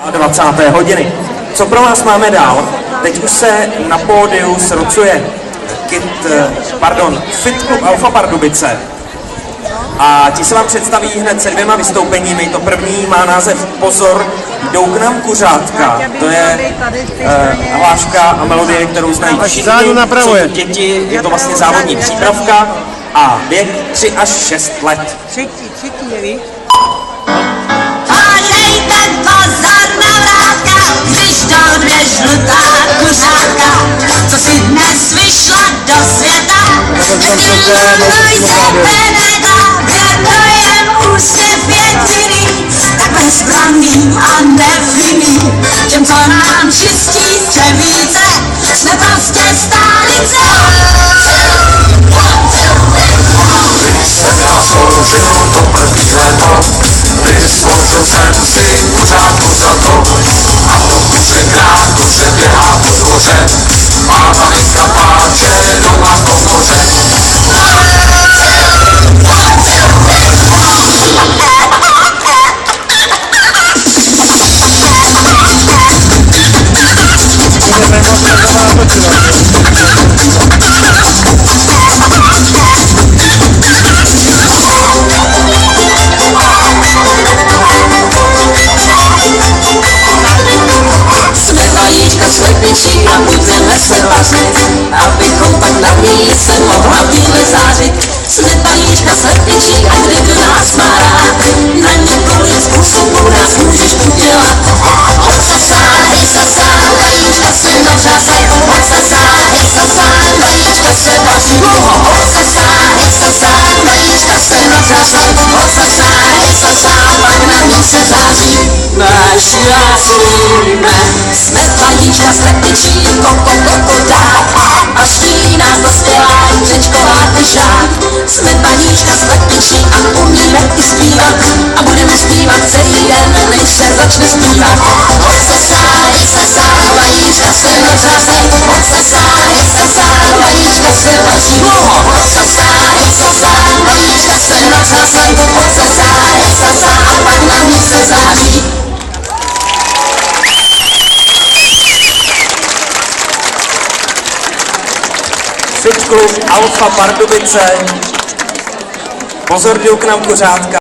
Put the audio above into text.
20. hodiny. Co pro vás máme dál? Teď už se na pódiu srocuje Fit Club Alfa Pardubice. A ti se vám představí hned se 2 vystoupeními. To první má název Pozor, jdou k nám kuřátka. To je hláška a melodie, kterou znají všichni. Jsou to děti, je to vlastně závodní přípravka a věk 3 až 6 let. Třetí je, víš? Žlutá kuřátka, co si dnes vyšla do světa. Nemiluj se Beneda, věnujem úsměv jediný, tak bezbranným a nevinným, těm, co nám čistí střevíce, jsme prostě stálice. Když jsem já sloužil to první léto, vysloužil jsem si kuřátku za to. A to kuře běhá po dvoře, má malinka pláče doma v komoře. Slepičí a budeme se vařit, abychom pak na ní se mohla bíle zářit. Jsme paníčka slepičí a kdyby nás má rád, na několik způsobů nás můžeš udělat. Odsasá, vajíčka se nařázej, odsasá, vajíčka se vaří. Odsasá, vajíčka se nařázej, odsasá, pak na ní se září. Než jasíme, jsme paníčka slepičí, koko dá, až tí nás dospělá předškoláky žák. Jsme paníčka slepičí a umíme i zpívat a budeme zpívat celý den, než se začne zpívat. Odsasá, vajíčka se nařázej, odsasá, vajíčka se vaří. Odsasá, vajíčka se nařázej, odsasá, a pak na ní se září. Fit Club Alfa Pardubice. Pozor, jdou k nám kuřátka.